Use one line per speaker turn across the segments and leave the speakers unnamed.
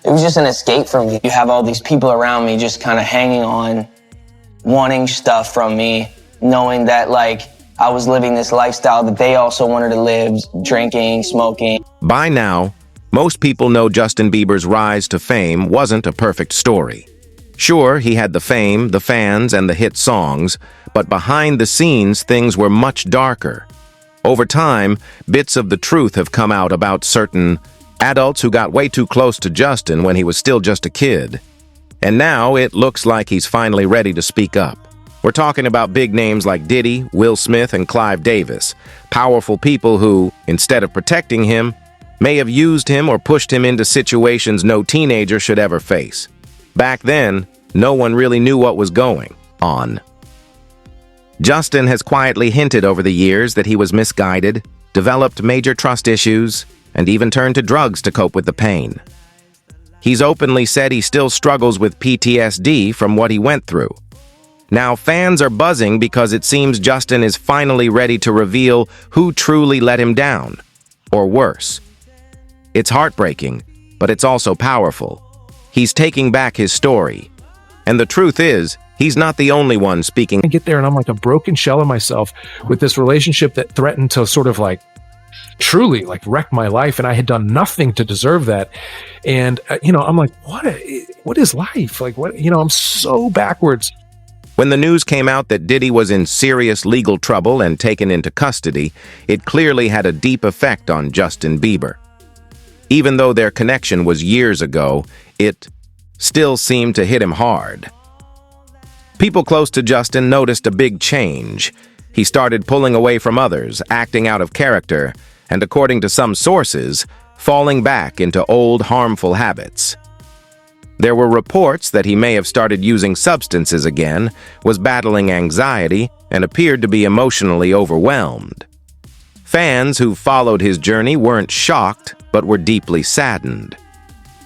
it was just an escape for me. You have all these people around me just kind of hanging on, wanting stuff from me, knowing that like I was living this lifestyle that they also wanted to live, drinking, smoking.
By now, most people know Justin Bieber's rise to fame wasn't a perfect story. Sure, he had the fame, the fans, and the hit songs, but behind the scenes, things were much darker. Over time, bits of the truth have come out about certain adults who got way too close to Justin when he was still just a kid. And now it looks like he's finally ready to speak up. We're talking about big names like Diddy, Will Smith, and Clive Davis, powerful people who, instead of protecting him, may have used him or pushed him into situations no teenager should ever face. Back then, no one really knew what was going on. Justin has quietly hinted over the years that he was misguided, developed major trust issues, and even turned to drugs to cope with the pain. He's openly said he still struggles with PTSD from what he went through. Now fans are buzzing because it seems Justin is finally ready to reveal who truly let him down, or worse. It's heartbreaking, but it's also powerful. He's taking back his story. And the truth is, he's not the only one speaking.
I get there and I'm like a broken shell of myself with this relationship that threatened to sort of like truly like wreck my life, and I had done nothing to deserve that. And I'm like, what is life? Like, what, I'm so backwards.
When the news came out that Diddy was in serious legal trouble and taken into custody, it clearly had a deep effect on Justin Bieber. Even though their connection was years ago, it still seemed to hit him hard. People close to Justin noticed a big change. He started pulling away from others, acting out of character, and according to some sources, falling back into old harmful habits. There were reports that he may have started using substances again, was battling anxiety, and appeared to be emotionally overwhelmed. Fans who followed his journey weren't shocked, but were deeply saddened.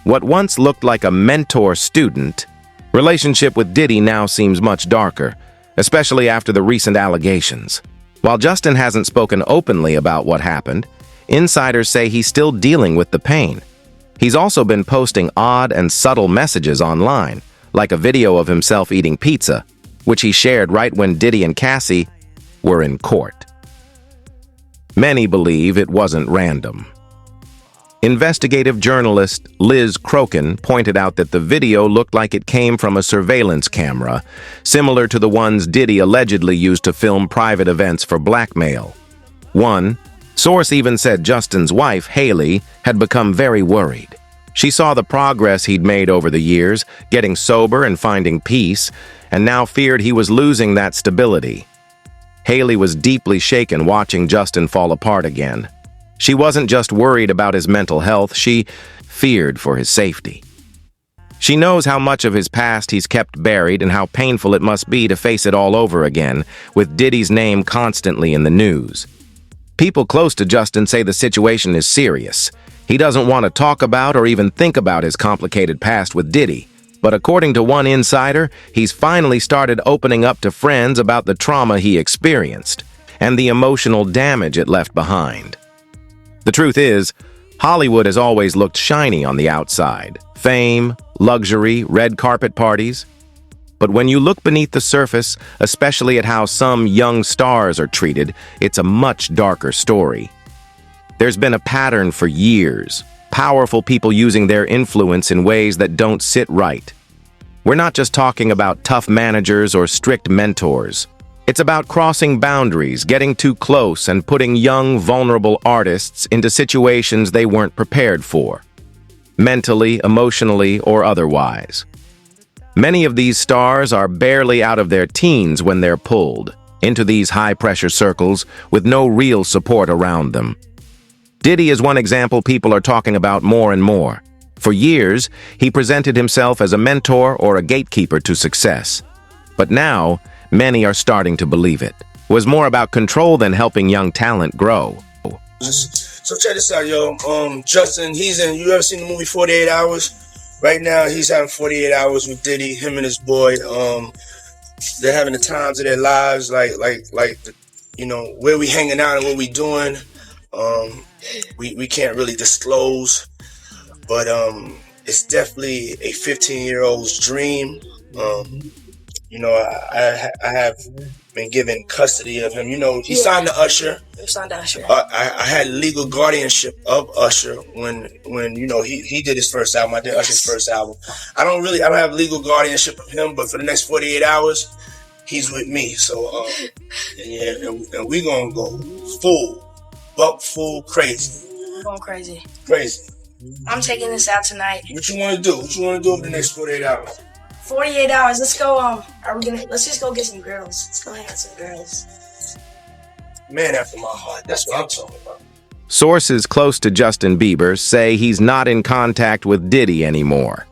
What once looked like a mentor-student relationship with Diddy now seems much darker, especially after the recent allegations. While Justin hasn't spoken openly about what happened, insiders say he's still dealing with the pain. He's also been posting odd and subtle messages online, like a video of himself eating pizza, which he shared right when Diddy and Cassie were in court. Many believe it wasn't random. Investigative journalist Liz Crokin pointed out that the video looked like it came from a surveillance camera, similar to the ones Diddy allegedly used to film private events for blackmail. One source even said Justin's wife, Haley, had become very worried. She saw the progress he'd made over the years, getting sober and finding peace, and now feared he was losing that stability. Haley was deeply shaken watching Justin fall apart again. She wasn't just worried about his mental health, she feared for his safety. She knows how much of his past he's kept buried and how painful it must be to face it all over again, with Diddy's name constantly in the news. People close to Justin say the situation is serious. He doesn't want to talk about or even think about his complicated past with Diddy. But according to one insider, he's finally started opening up to friends about the trauma he experienced and the emotional damage it left behind. The truth is, Hollywood has always looked shiny on the outside. Fame, luxury, red carpet parties. But when you look beneath the surface, especially at how some young stars are treated, it's a much darker story. There's been a pattern for years. Powerful people using their influence in ways that don't sit right. We're not just talking about tough managers or strict mentors. It's about crossing boundaries, getting too close, and putting young, vulnerable artists into situations they weren't prepared for, mentally, emotionally, or otherwise. Many of these stars are barely out of their teens when they're pulled into these high-pressure circles with no real support around them. Diddy is one example people are talking about more and more. For years, he presented himself as a mentor or a gatekeeper to success. But now, many are starting to believe it. It was more about control than helping young talent grow.
So check this out, yo. Justin, you ever seen the movie 48 Hours? Right now, he's having 48 hours with Diddy, him and his boy. They're having the times of their lives, like, where we hanging out and what we doing. We can't really disclose, but it's definitely a 15-year-old's dream. You know, I have been given custody of him. You know, he signed to Usher.
He signed to Usher.
I had legal guardianship of Usher when you know he did his first album. I did Usher's first album. I don't have legal guardianship of him, but for the next 48 hours, he's with me. So and we gonna go full crazy.
We're going crazy.
Crazy.
I'm taking this out tonight.
What you want to do? What you want to do over the next 48 hours?
48 hours. Let's go. Let's just go get some girls. Let's go hang out with some girls.
Man after my heart. That's what I'm talking about.
Sources close to Justin Bieber say he's not in contact with Diddy anymore.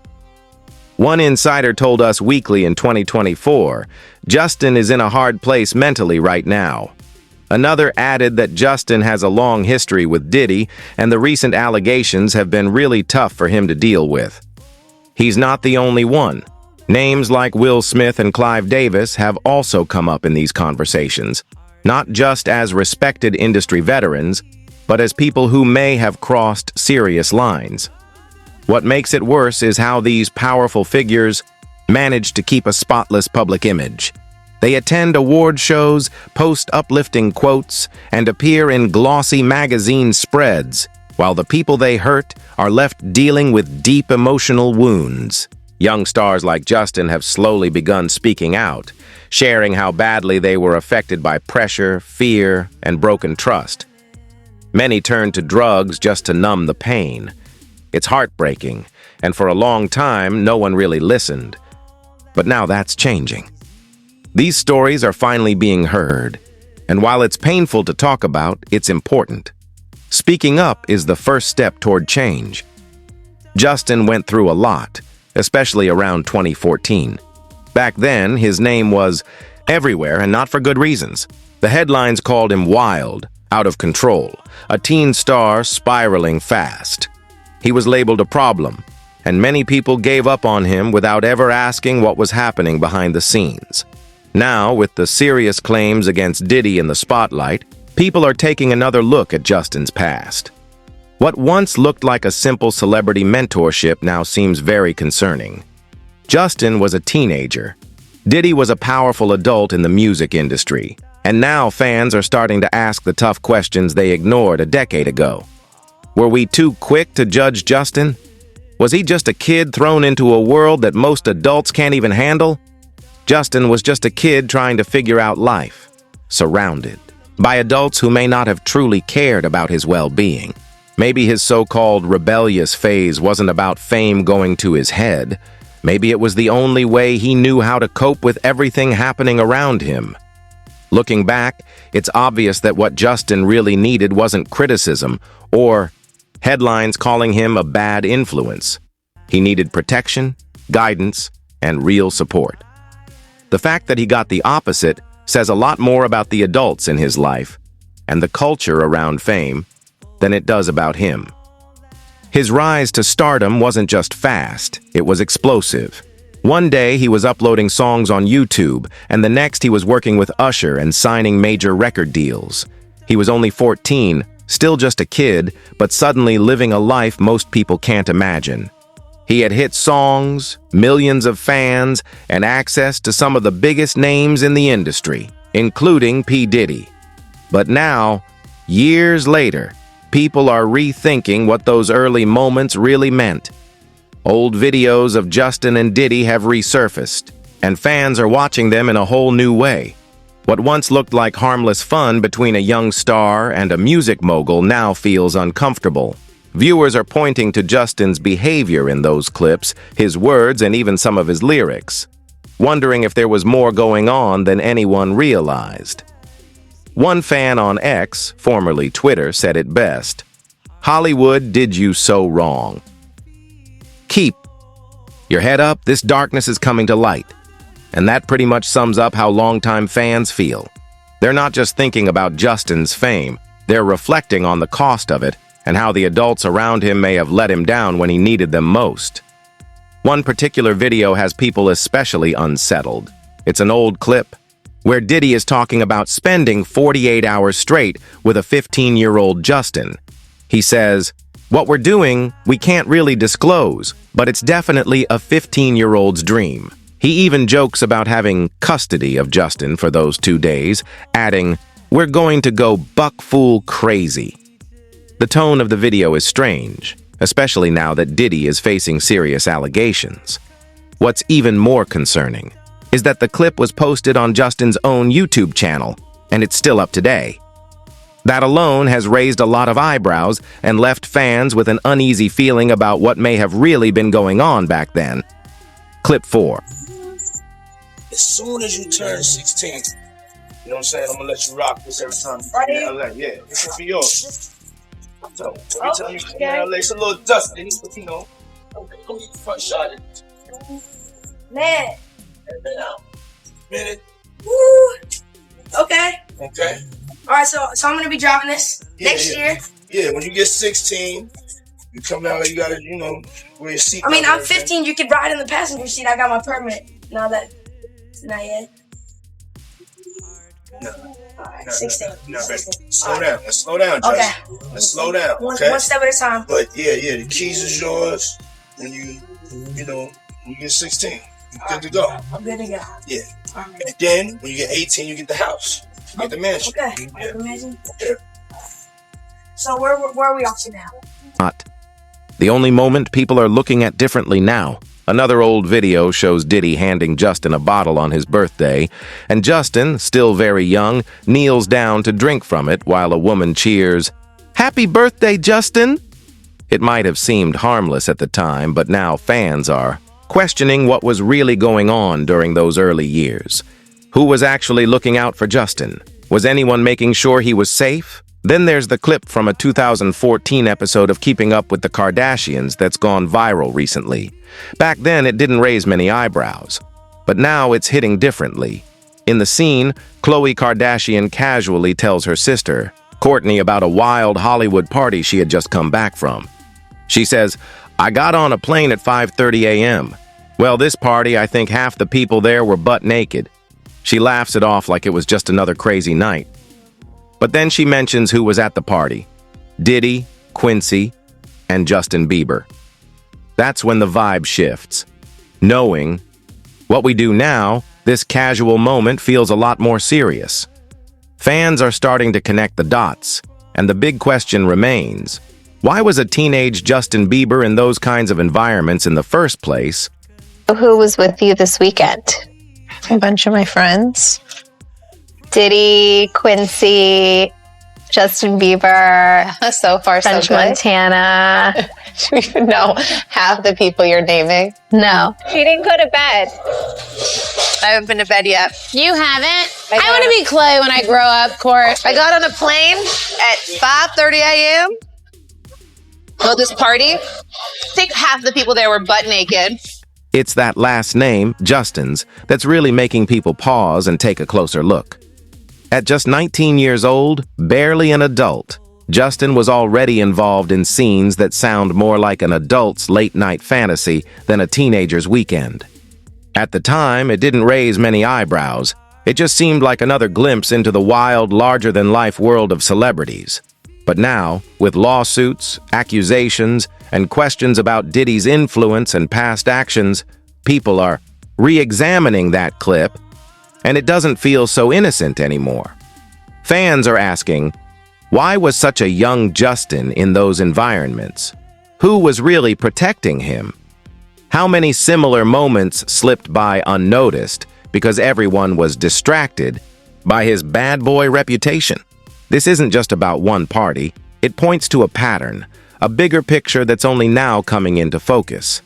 One insider told Us Weekly in 2024, Justin is in a hard place mentally right now. Another added that Justin has a long history with Diddy, and the recent allegations have been really tough for him to deal with. He's not the only one. Names like Will Smith and Clive Davis have also come up in these conversations, not just as respected industry veterans, but as people who may have crossed serious lines. What makes it worse is how these powerful figures manage to keep a spotless public image. They attend award shows, post uplifting quotes, and appear in glossy magazine spreads, while the people they hurt are left dealing with deep emotional wounds. Young stars like Justin have slowly begun speaking out, sharing how badly they were affected by pressure, fear, and broken trust. Many turned to drugs just to numb the pain. It's heartbreaking, and for a long time, no one really listened. But now that's changing. These stories are finally being heard, and while it's painful to talk about, it's important. Speaking up is the first step toward change. Justin went through a lot, especially around 2014. Back then, his name was everywhere, and not for good reasons. The headlines called him wild, out of control, a teen star spiraling fast. He was labeled a problem, and many people gave up on him without ever asking what was happening behind the scenes. Now, with the serious claims against Diddy in the spotlight, people are taking another look at Justin's past. What once looked like a simple celebrity mentorship now seems very concerning. Justin was a teenager. Diddy was a powerful adult in the music industry, and now fans are starting to ask the tough questions they ignored a decade ago. Were we too quick to judge Justin? Was he just a kid thrown into a world that most adults can't even handle? Justin was just a kid trying to figure out life, surrounded by adults who may not have truly cared about his well-being. Maybe his so-called rebellious phase wasn't about fame going to his head. Maybe it was the only way he knew how to cope with everything happening around him. Looking back, it's obvious that what Justin really needed wasn't criticism or headlines calling him a bad influence. He needed protection, guidance, and real support. The fact that he got the opposite says a lot more about the adults in his life and the culture around fame than it does about him. His rise to stardom wasn't just fast, it was explosive. One day he was uploading songs on YouTube, and the next he was working with Usher and signing major record deals. He was only 14, still just a kid, but suddenly living a life most people can't imagine. He had hit songs, millions of fans, and access to some of the biggest names in the industry, including P. Diddy. But now, years later, people are rethinking what those early moments really meant. Old videos of Justin and Diddy have resurfaced, and fans are watching them in a whole new way. What once looked like harmless fun between a young star and a music mogul now feels uncomfortable. Viewers are pointing to Justin's behavior in those clips, his words, and even some of his lyrics, wondering if there was more going on than anyone realized. One fan on X, formerly Twitter, said it best, "Hollywood did you so wrong. Keep your head up, this darkness is coming to light." And that pretty much sums up how longtime fans feel. They're not just thinking about Justin's fame, they're reflecting on the cost of it and how the adults around him may have let him down when he needed them most. One particular video has people especially unsettled. It's an old clip where Diddy is talking about spending 48 hours straight with a 15-year-old Justin. He says, What we're doing, we can't really disclose, but it's definitely a 15-year-old's dream. He even jokes about having custody of Justin for those 2 days, adding, "We're going to go buck-fool crazy." The tone of the video is strange, especially now that Diddy is facing serious allegations. What's even more concerning is that the clip was posted on Justin's own YouTube channel, and it's still up today. That alone has raised a lot of eyebrows and left fans with an uneasy feeling about what may have really been going on back then. Clip 4.
As soon as you turn 16, you know what I'm saying? I'm gonna let you rock this every time.
Right
in
here?
LA, yeah. This is for yours. So every time you come
okay.
in LA, it's a little dust. Then you know, go get the front shot.
Man.
And then out. Minute.
Woo. Okay.
Okay.
All right, so I'm gonna be dropping this next year.
Yeah, when you get 16, you come out, you gotta, you know, wear your seat.
I mean, I'm 15. You could ride in the passenger seat. I got my permit. Not yet.
No.
All right, 16.
You're not ready.
16.
Slow down. Let's slow down, Josh.
Okay.
Let's slow down.
One
Okay.
step at a time.
But yeah, the keys is yours. When you know, when you get 16, you're good to go.
I'm good to go.
Yeah.
All right.
And then when you get 18, you get the house. You get the mansion.
Okay.
Yeah.
Imagine.
Yeah.
So where are we off to now?
Not. The only moment people are looking at differently now. Another old video shows Diddy handing Justin a bottle on his birthday, and Justin, still very young, kneels down to drink from it while a woman cheers, "Happy birthday, Justin!" It might have seemed harmless at the time, but now fans are questioning what was really going on during those early years. Who was actually looking out for Justin? Was anyone making sure he was safe? Then there's the clip from a 2014 episode of Keeping Up with the Kardashians that's gone viral recently. Back then, it didn't raise many eyebrows. But now it's hitting differently. In the scene, Khloe Kardashian casually tells her sister, Kourtney, about a wild Hollywood party she had just come back from. She says, "I got on a plane at 5:30 a.m. Well, this party, I think half the people there were butt naked." She laughs it off like it was just another crazy night. But then she mentions who was at the party: Diddy, Quincy, and Justin Bieber. That's when the vibe shifts. Knowing what we do now, this casual moment feels a lot more serious. Fans are starting to connect the dots, and the big question remains: why was a teenage Justin Bieber in those kinds of environments in the first place?
Who was with you this weekend? A bunch of my friends. Diddy, Quincy, Justin Bieber,
So far, so
French
good.
Montana.
Do you even know half the people you're naming?
No.
She didn't go to bed. I haven't been to bed yet.
You haven't?
I
I want to be Chloe when I grow up, Court.
I got on a plane at 5:30 a.m. Well, this party, I think half the people there were butt naked.
It's that last name, Justin's, that's really making people pause and take a closer look. At just 19 years old, barely an adult, Justin was already involved in scenes that sound more like an adult's late-night fantasy than a teenager's weekend. At the time, it didn't raise many eyebrows. It just seemed like another glimpse into the wild, larger-than-life world of celebrities. But now, with lawsuits, accusations, and questions about Diddy's influence and past actions, people are re-examining that clip, and it doesn't feel so innocent anymore. Fans are asking, why was such a young Justin in those environments? Who was really protecting him? How many similar moments slipped by unnoticed because everyone was distracted by his bad boy reputation? This isn't just about one party. It points to a pattern, a bigger picture that's only now coming into focus.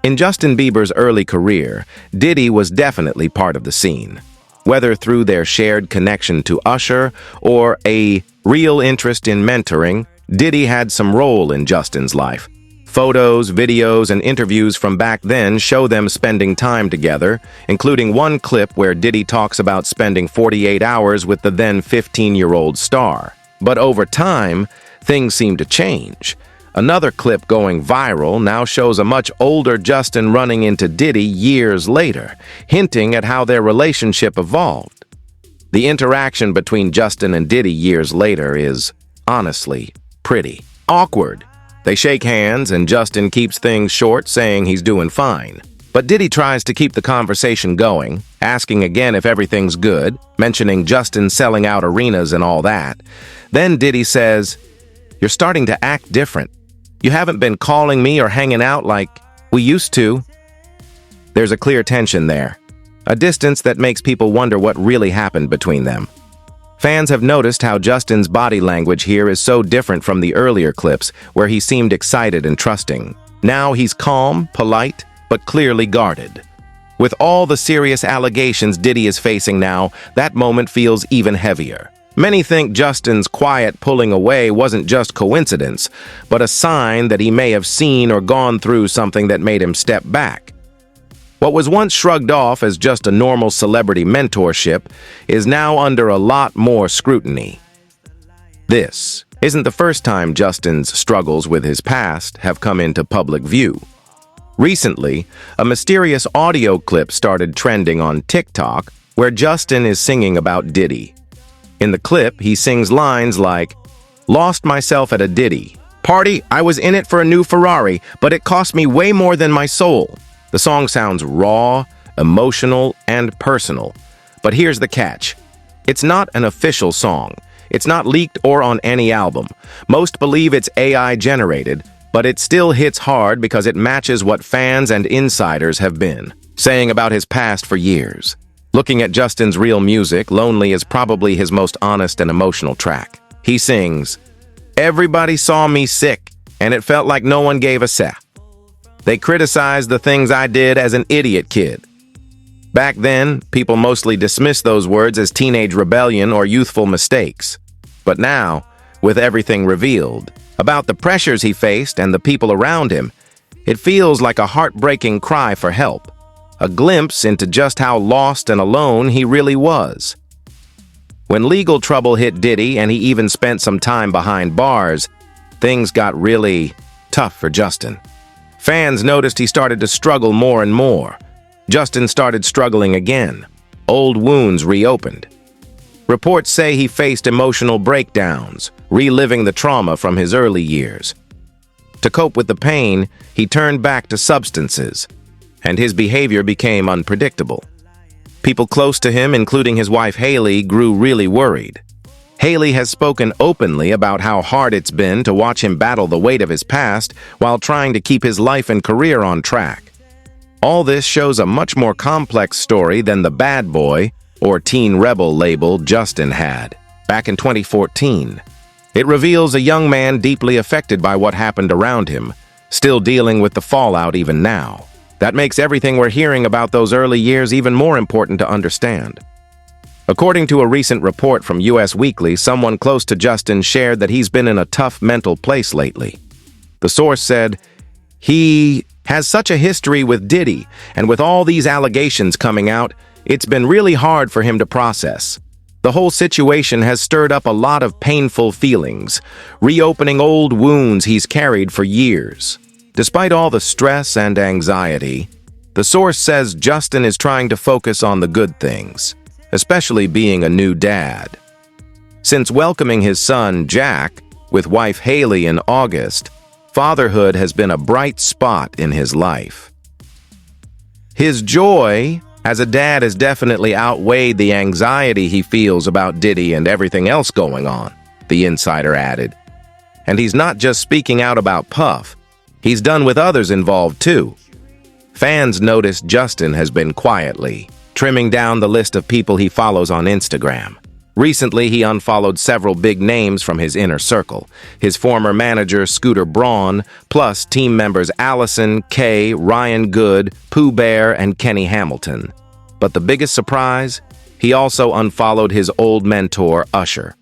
In Justin Bieber's early career, Diddy was definitely part of the scene. Whether through their shared connection to Usher or a real interest in mentoring, Diddy had some role in Justin's life. Photos, videos, and interviews from back then show them spending time together, including one clip where Diddy talks about spending 48 hours with the then 15-year-old star. But over time, things seem to change. Another clip going viral now shows a much older Justin running into Diddy years later, hinting at how their relationship evolved. The interaction between Justin and Diddy years later is, honestly, pretty awkward. They shake hands, and Justin keeps things short, saying he's doing fine. But Diddy tries to keep the conversation going, asking again if everything's good, mentioning Justin selling out arenas and all that. Then Diddy says, "You're starting to act different. You haven't been calling me or hanging out like we used to." There's a clear tension there, a distance that makes people wonder what really happened between them. Fans have noticed how Justin's body language here is so different from the earlier clips where he seemed excited and trusting. Now he's calm, polite, but clearly guarded. With all the serious allegations Diddy is facing now, that moment feels even heavier. Many think Justin's quiet pulling away wasn't just coincidence, but a sign that he may have seen or gone through something that made him step back. What was once shrugged off as just a normal celebrity mentorship is now under a lot more scrutiny. This isn't the first time Justin's struggles with his past have come into public view. Recently, a mysterious audio clip started trending on TikTok where Justin is singing about Diddy. In the clip, he sings lines like, "Lost myself at a Diddy. Party, I was in it for a new Ferrari, but it cost me way more than my soul." The song sounds raw, emotional, and personal. But here's the catch. It's not an official song. It's not leaked or on any album. Most believe it's AI generated, but it still hits hard because it matches what fans and insiders have been saying about his past for years. Looking at Justin's real music, Lonely is probably his most honest and emotional track. He sings, "Everybody saw me sick, and it felt like no one gave a sec. They criticized the things I did as an idiot kid. Back then, people mostly dismissed those words as teenage rebellion or youthful mistakes. But now, with everything revealed about the pressures he faced and the people around him, it feels like a heartbreaking cry for help, a glimpse into just how lost and alone he really was." When legal trouble hit Diddy and he even spent some time behind bars, things got really tough for Justin. Fans noticed he started to struggle more and more. Justin started struggling again. Old wounds reopened. Reports say he faced emotional breakdowns, reliving the trauma from his early years. To cope with the pain, he turned back to substances, and his behavior became unpredictable. People close to him, including his wife Haley, grew really worried. Haley has spoken openly about how hard it's been to watch him battle the weight of his past while trying to keep his life and career on track. All this shows a much more complex story than the bad boy or teen rebel label Justin had back in 2014. It reveals a young man deeply affected by what happened around him, still dealing with the fallout even now. That makes everything we're hearing about those early years even more important to understand. According to a recent report from US Weekly, someone close to Justin shared that he's been in a tough mental place lately. The source said, "He has such a history with Diddy, and with all these allegations coming out, it's been really hard for him to process. The whole situation has stirred up a lot of painful feelings, reopening old wounds he's carried for years." Despite all the stress and anxiety, the source says Justin is trying to focus on the good things, especially being a new dad. Since welcoming his son, Jack, with wife Haley in August, fatherhood has been a bright spot in his life. His joy as a dad has definitely outweighed the anxiety he feels about Diddy and everything else going on, the insider added. And he's not just speaking out about Puff. He's done with others involved too. Fans notice Justin has been quietly trimming down the list of people he follows on Instagram. Recently, he unfollowed several big names from his inner circle, his former manager Scooter Braun, plus team members Allison, Kay, Ryan Good, Pooh Bear, and Kenny Hamilton. But the biggest surprise? He also unfollowed his old mentor, Usher.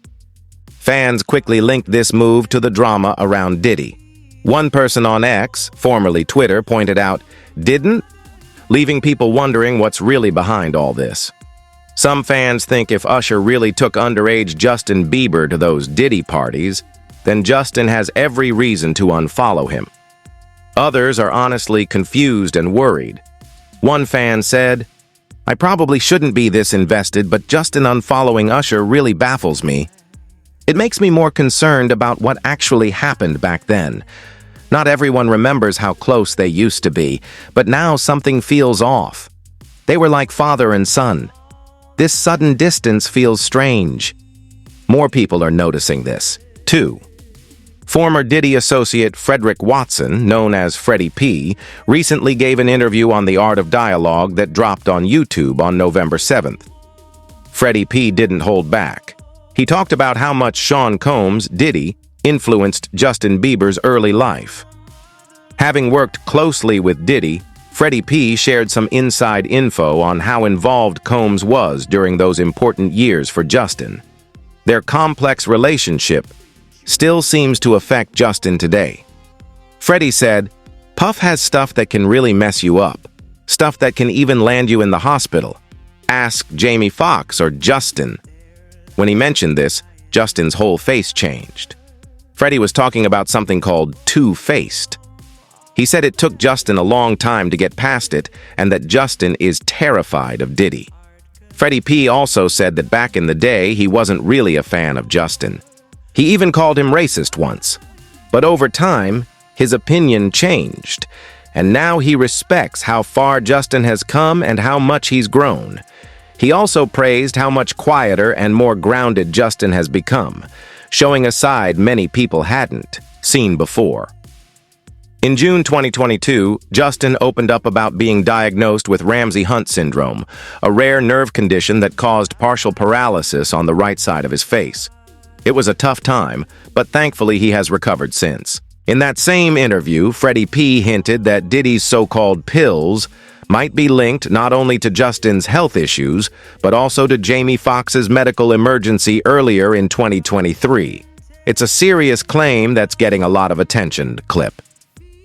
Fans quickly linked this move to the drama around Diddy. One person on X, formerly Twitter, pointed out, "Didn't?" leaving people wondering what's really behind all this. Some fans think if Usher really took underage Justin Bieber to those Diddy parties, then Justin has every reason to unfollow him. Others are honestly confused and worried. One fan said, "I probably shouldn't be this invested, but Justin unfollowing Usher really baffles me. It makes me more concerned about what actually happened back then. Not everyone remembers how close they used to be, but now something feels off. They were like father and son. This sudden distance feels strange. More people are noticing this, too. Former Diddy associate Frederick Watson, known as Freddie P., recently gave an interview on The Art of Dialogue that dropped on YouTube on November 7th. Freddie P. didn't hold back. He talked about how much Sean Combs, Diddy, influenced Justin Bieber's early life. Having worked closely with Diddy, Freddie P. shared some inside info on how involved Combs was during those important years for Justin. Their complex relationship still seems to affect Justin today. Freddie said, "Puff has stuff that can really mess you up, stuff that can even land you in the hospital. Ask Jamie Foxx or Justin." When he mentioned this, Justin's whole face changed. Freddie was talking about something called two-faced. He said it took Justin a long time to get past it and that Justin is terrified of Diddy. Freddie P. also said that back in the day, he wasn't really a fan of Justin. He even called him racist once. But over time, his opinion changed, and now he respects how far Justin has come and how much he's grown. He also praised how much quieter and more grounded Justin has become, showing a side many people hadn't seen before. In June 2022, Justin opened up about being diagnosed with Ramsay-Hunt syndrome, a rare nerve condition that caused partial paralysis on the right side of his face. It was a tough time, but thankfully he has recovered since. In that same interview, Freddie P. hinted that Diddy's so-called pills might be linked not only to Justin's health issues, but also to Jamie Foxx's medical emergency earlier in 2023. It's a serious claim that's getting a lot of attention. Clip.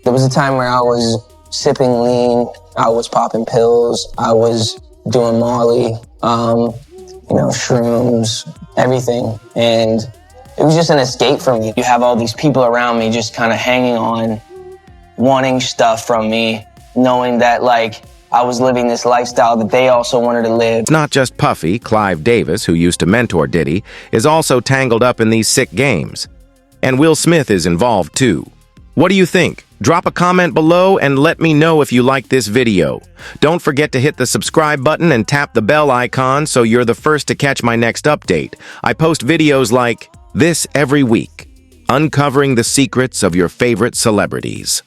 There was a time where I was sipping lean, I was popping pills, I was doing Molly, shrooms, everything. And it was just an escape for me. You have all these people around me just kind of hanging on, wanting stuff from me, knowing that I was living this lifestyle that they also wanted to live.
It's not just Puffy. Clive Davis, who used to mentor Diddy, is also tangled up in these sick games. And Will Smith is involved too. What do you think? Drop a comment below and let me know if you like this video. Don't forget to hit the subscribe button and tap the bell icon so you're the first to catch my next update. I post videos like this every week, uncovering the secrets of your favorite celebrities.